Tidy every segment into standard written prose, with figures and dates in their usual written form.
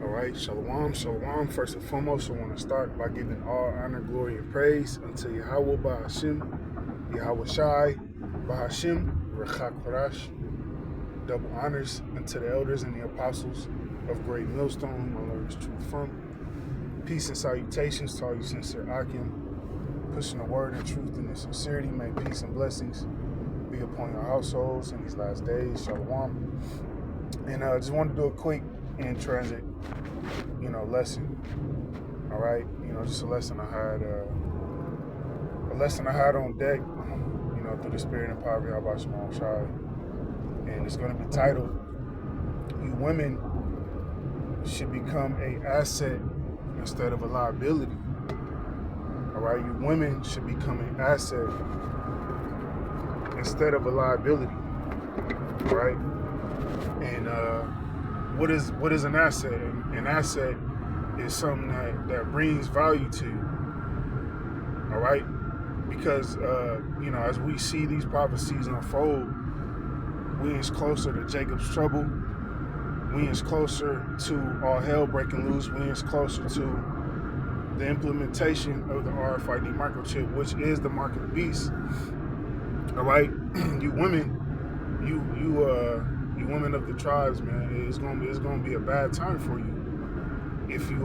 All right, shalom, shalom. First and foremost, I want to start by giving all honor, glory, and praise unto Yahweh Ba'Hashem, Yahweh Shai, Ba'Hashem, Rechak Parash. Double honors unto the elders and the apostles of Great Millstone, my Lord is truth from. Peace and salutations to all you sincere Akim, pushing the word and truth in its sincerity. May peace and blessings be upon your households in these last days. Shalom. And I just wanted to do a quick in transit, lesson. All right, just a lesson I had on deck, through the spirit and power of Yahweh Shema Shai. And it's going to be titled, "You Women Should Become an Asset Instead of a Liability." All right, you women should become an asset instead of a liability. All right, and what is an asset? An asset is something that brings value to you. All right, because as we see these prophecies unfold, we inch closer to Jacob's trouble. We inch closer to all hell breaking loose. We inch closer to the implementation of the RFID microchip, which is the mark of the beast. All right, you women, you women of the tribes, man, it's gonna be a bad time for you if you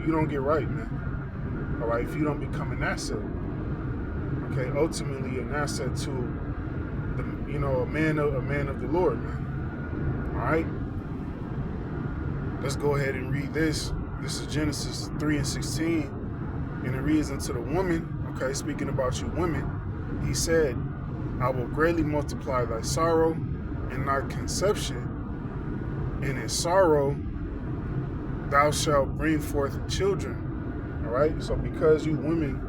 don't get right, man. All right, if you don't become an asset. Okay, ultimately an asset to a man of the Lord, man. All right, let's go ahead and read this. This is Genesis 3:16, and it reads, "Unto the woman," okay, speaking about you women, he said, "I will greatly multiply thy sorrow and thy conception, and in sorrow thou shalt bring forth children." All right, so because you women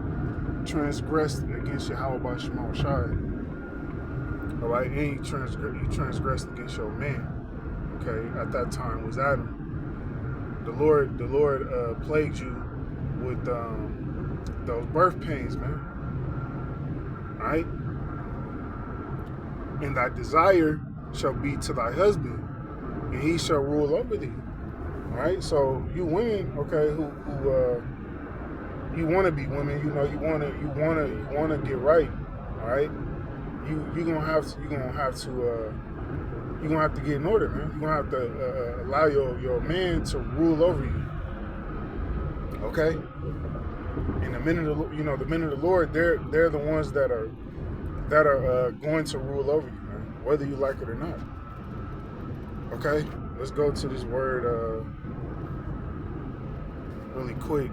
transgressed against Yahweh Shema Shai, all right, and you transgressed against your man, okay, at that time was Adam. The Lord plagued you with those birth pains, man. All right, and thy desire shall be to thy husband, and he shall rule over thee. All right, so you women, okay, who you want to be women, you want to get right. All right, you're gonna have to get in order, man. You're gonna have to allow your man to rule over you. Okay, and the men of the Lord, they're the ones that are going to rule over you, man, whether you like it or not. Okay, let's go to this word really quick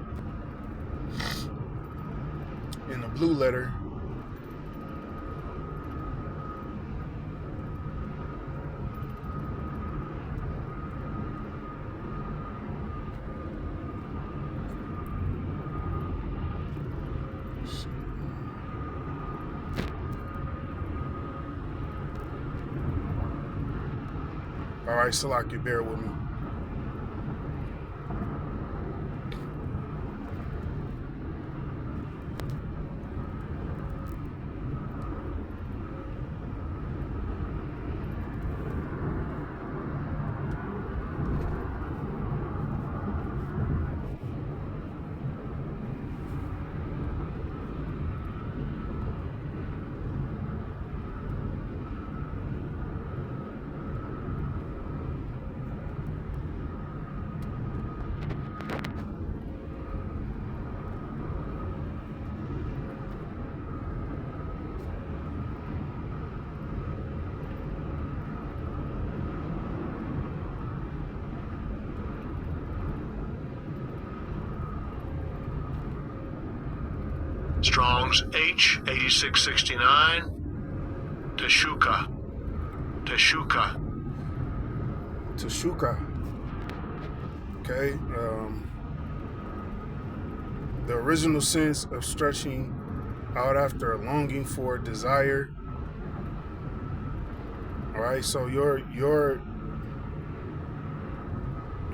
in the blue letter. All right, Salaki, bear with me. Strong's H8669, Teshuka. Okay, the original sense of stretching out after a longing for a desire. All right, so your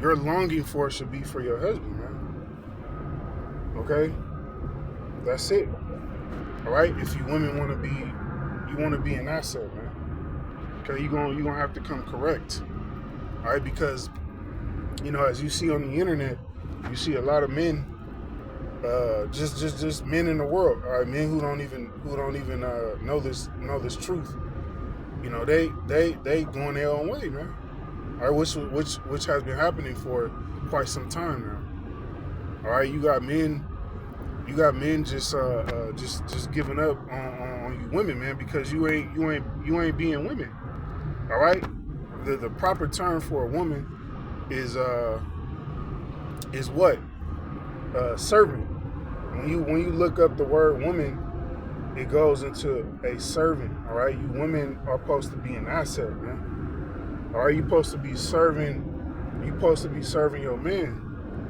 longing for it should be for your husband, man. Okay, that's it. All right, if you women want to be an asset, man. Okay, you're gonna have to come correct. All right, because you know, as you see on the internet, you see a lot of men, just men in the world, all right, men who don't even know this truth. You know, they going their own way, man. All right, which has been happening for quite some time now. All right, you got men just giving up on you women, man, because you ain't being women. All right, the proper term for a woman is what? Servant. When you look up the word woman, it goes into a servant. All right, you women are supposed to be an asset, man. All right, you supposed to be serving. You supposed to be serving your man.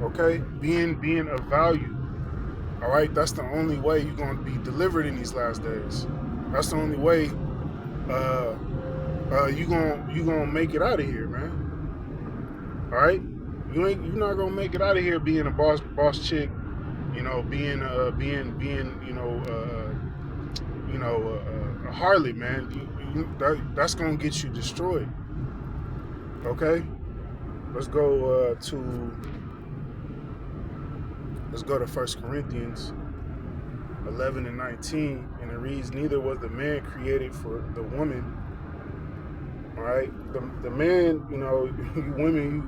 Okay, being of value. All right, that's the only way you're going to be delivered in these last days. That's the only way you gonna make it out of here, man. All right, you're not gonna make it out of here being a boss chick. You know, being a harlot, man. That's gonna get you destroyed. Okay, let's go to 1 Corinthians 11 and 19, and it reads, "Neither was the man created for the woman." All right, the man, you know, you women,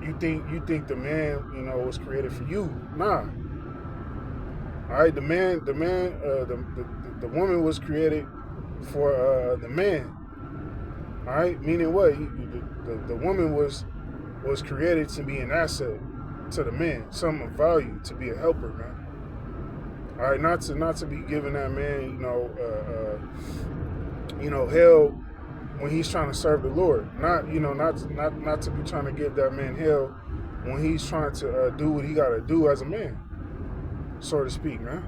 you think the man, you know, was created for you? Nah. All right, the woman was created for the man. All right, meaning what? The woman was created to be an asset to the man, something of value, to be a helper, man. All right, not to be giving that man, hell when he's trying to serve the Lord. Not to be trying to give that man hell when he's trying to do what he got to do as a man, so to speak, man.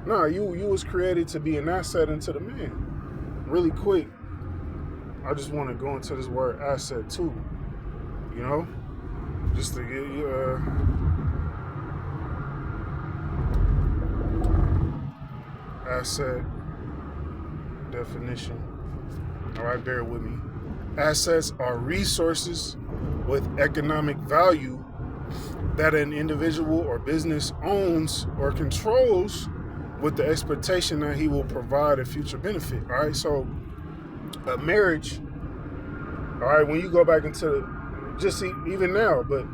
Nah, you was created to be an asset into the man. Really quick, I just want to go into this word asset too, you know, just to get you asset definition. All right, bear with me. Assets are resources with economic value that an individual or business owns or controls with the expectation that he will provide a future benefit. All right, so a marriage, all right, when you go back into just even now, but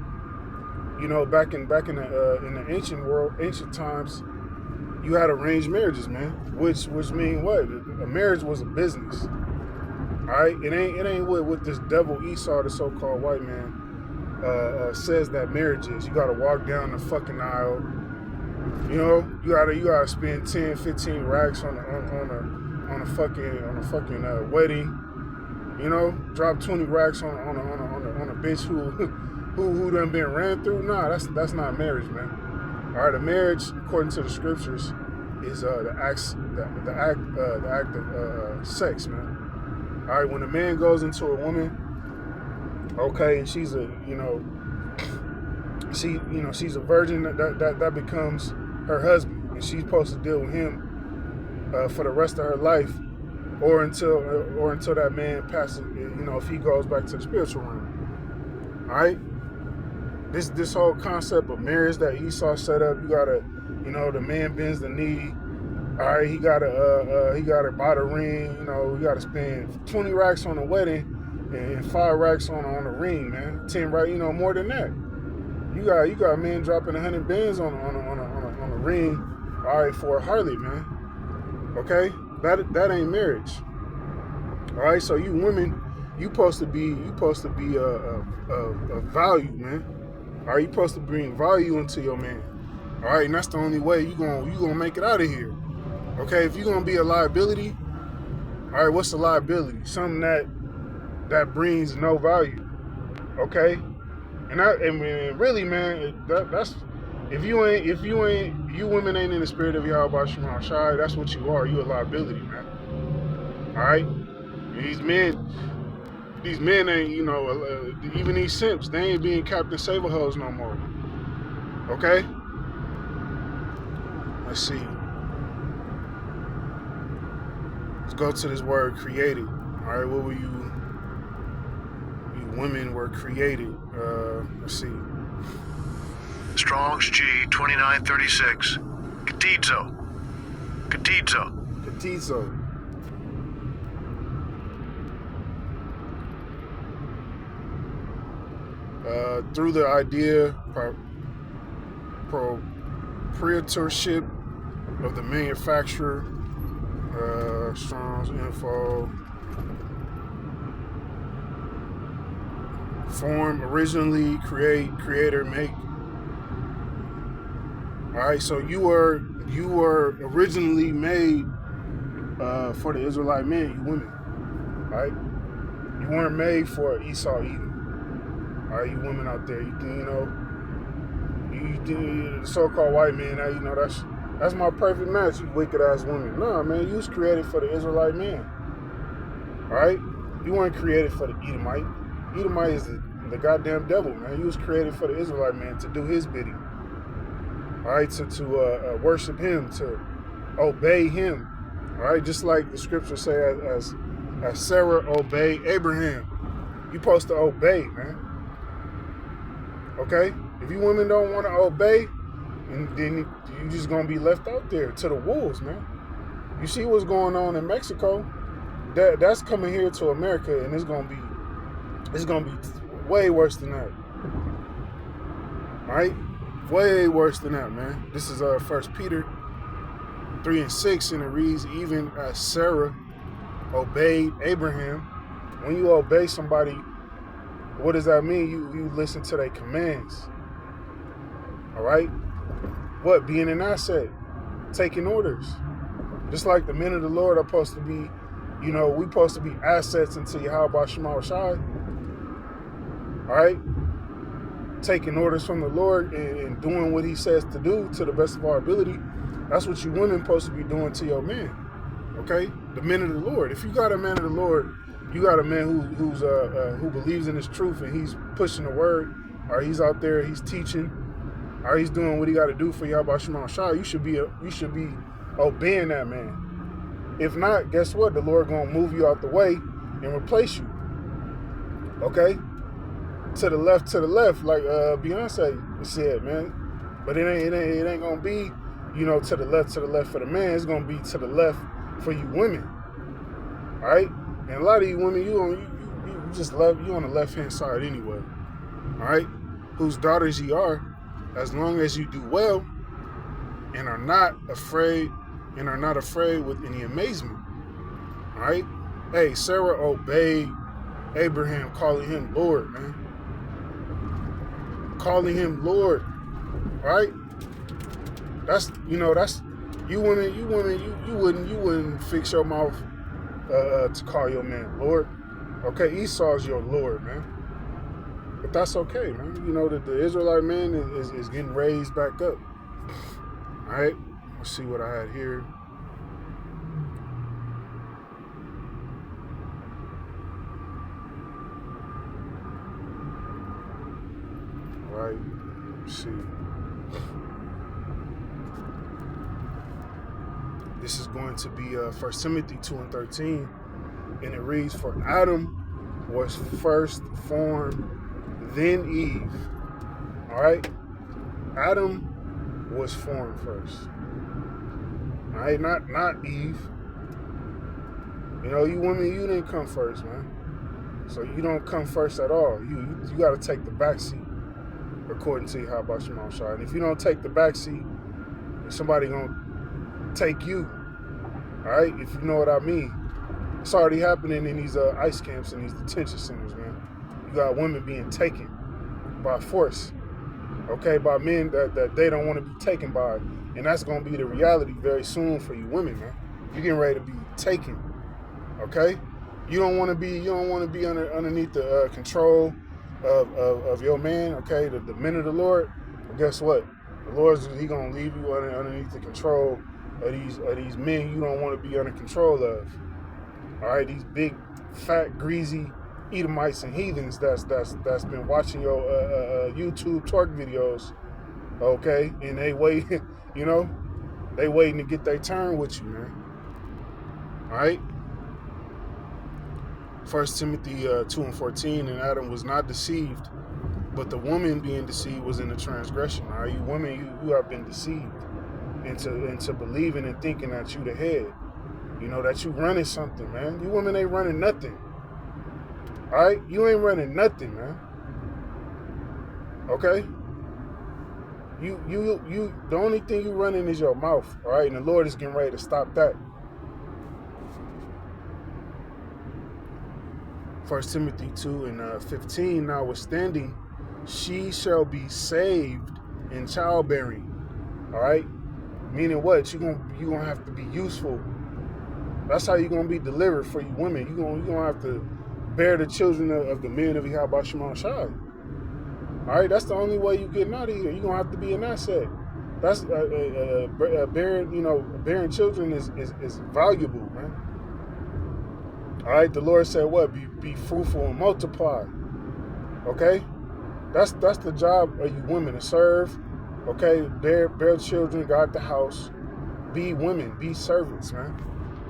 you know, back in the ancient world, ancient times, you had arranged marriages, man, which mean what? A marriage was a business. All right, it ain't what this devil Esau, the so-called white man, says that marriage is. You gotta walk down the fucking aisle. You know, you gotta spend 10, 15 racks on a fucking wedding. You know, drop 20 racks on a bitch who done been ran through. Nah, that's not marriage, man. All right, a marriage, according to the scriptures, is the act of sex, man. All right, when a man goes into a woman, okay, and she's a she's a virgin, that becomes her husband, and she's supposed to deal with him for the rest of her life, or until that man passes. You know, if he goes back to the spiritual realm. All right. This whole concept of marriage that Esau set up, you gotta, you know, the man bends the knee. All right, he gotta buy the ring. You know, you gotta spend 20 racks on a wedding and 5 racks on a ring, man. 10 racks, you know, more than that. You got men dropping 100 bands on a ring. All right, for a harlot, man. Okay, that ain't marriage. All right, so you women, you supposed to be a value, man. All right, you supposed to bring value into your man. All right, and that's the only way you gonna make it out of here. Okay, if you're gonna be a liability, all right, what's a liability? Something that brings no value. Okay, and really, man, that's if you women ain't in the spirit of Yahweh Shema Shai, that's what you are. You a liability, man. All right, these men ain't, you know, even these simps, they ain't being Captain Save-A-Hoes no more. Okay? Let's see. Let's go to this word created. All right, what were you women were created. Let's see. Strong's G 2936. Katizo. Katizo. Through the idea proprietorship of the manufacturer, Strong's info, form, originally, create, creator, make. All right, so you were originally made for the Israelite men, you women, right? You weren't made for Esau, Edom. All right, you women out there, you the so-called white man, you know, that's my perfect match, you wicked ass women. Nah, man, you was created for the Israelite man. All right, you weren't created for the Edomite. Edomite is the goddamn devil, man. You was created for the Israelite man to do his bidding. All right, to worship him, to obey him. All right, just like the scriptures say, as Sarah obeyed Abraham, you supposed to obey, man. Okay, if you women don't want to obey, then you just gonna be left out there to the wolves, man. You see what's going on in Mexico? That's coming here to America, and it's gonna be way worse than that. All right, way worse than that, man. This is 1 Peter 3:6, and it reads, even as Sarah obeyed Abraham. When you obey somebody, what does that mean? You listen to their commands. All right? What? Being an asset, taking orders. Just like the men of the Lord are supposed to be, we supposed to be assets into Yahweh Shema Shai. All right? Taking orders from the Lord and doing what he says to do to the best of our ability. That's what you women supposed to be doing to your men. Okay? The men of the Lord. If you got a man of the Lord, you got a man who believes in his truth and he's pushing the word, or he's out there, he's teaching, or he's doing what he got to do for Yahweh Shema Shai, you should be obeying that man. If not, guess what? The Lord gonna move you out the way and replace you. Okay? To the left, like Beyonce said, man. But it ain't gonna be, to the left for the man. It's gonna be to the left for you women. All right? And a lot of you women, you on the left hand side anyway. All right? Whose daughters ye are, as long as you do well and are not afraid with any amazement. All right? Hey, Sarah obeyed Abraham, calling him Lord, man. Calling him Lord. All right? That's you women, you wouldn't fix your mouth to call your man Lord. Okay, Esau's your Lord, man. But that's okay, man. You know that the Israelite man is getting raised back up. All right, let's see what I had here. All right, let's see. This is going to be 1 Timothy 2:13, and it reads, for Adam was first formed, then Eve. All right? Adam was formed first. All right? Not Eve. You women, you didn't come first, man. So you don't come first at all. You got to take the back seat, according to Yahweh Shema Shai. And if you don't take the back seat, somebody gonna take you. All right, if you know what I mean. It's already happening in these ICE camps and these detention centers, man. You got women being taken by force, okay, by men that they don't want to be taken by, and that's gonna be the reality very soon for you women, man. You're getting ready to be taken, okay? You don't want to be underneath the control of your man, okay? The men of the Lord. Well, guess what? The Lord's gonna leave you underneath the control of these men you don't want to be under control of. All right, these big, fat, greasy Edomites and heathens that's been watching your YouTube twerk videos, okay? And they wait, they waiting to get their turn with you, man. All right. 1 Timothy 2:14, and Adam was not deceived, but the woman being deceived was in the transgression. All right, you women, you have been deceived into believing and thinking that you the head. You know, that you running something, man. You women ain't running nothing. All right, you ain't running nothing, man. Okay. You. The only thing you running is your mouth. All right, and the Lord is getting ready to stop that. 1 Timothy 2:15, notwithstanding, she shall be saved in childbearing. All right? Meaning what? You're gonna have to be useful. That's how you're gonna be delivered for you women. You're gonna have to bear the children of the men of Yahweh Shema Shai. All right, that's the only way you're getting out of here. You're gonna have to be an asset. That's bearing children is valuable, man. All right, the Lord said what? Be fruitful and multiply. Okay, that's the job of you women, to serve. Okay, bear children, guard the house, be women, be servants, man.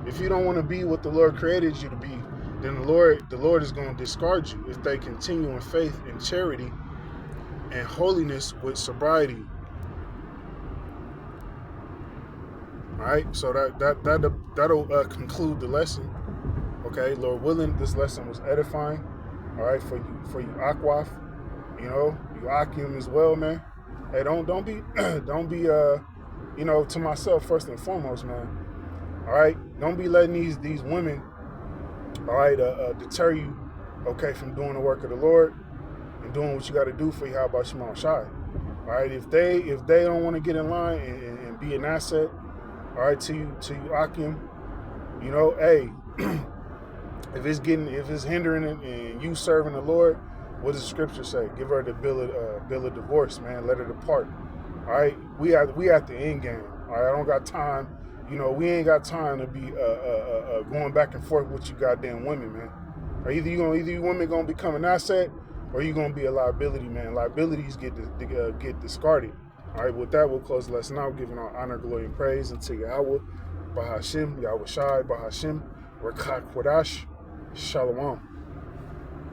If you don't want to be what the Lord created you to be, then the Lord is going to discard you if they continue in faith and charity and holiness with sobriety. All right, so that'll conclude the lesson. Okay, Lord willing, this lesson was edifying. All right, for you Akwaf, you Akim as well, man. Hey, don't be to myself first and foremost, man. All right, don't be letting these women, all right, deter you, okay, from doing the work of the Lord and doing what you got to do for Yahweh Shema Shai. All right, if they don't want to get in line and be an asset, all right, to you Akim, hey. If it's hindering and you serving the Lord, what does the scripture say? Give her the bill of divorce, man. Let her depart. All right, we at the end game. All right, I don't got time. We ain't got time to be going back and forth with you goddamn women, man. Or either you women gonna become an asset, or you gonna be a liability, man. Liabilities get discarded. All right, with that, we'll close the lesson out, giving our honor, glory, and praise unto Yahweh, Bahashim, Yahweh Shai, Bahashim, Rakak Wadash. Shalom.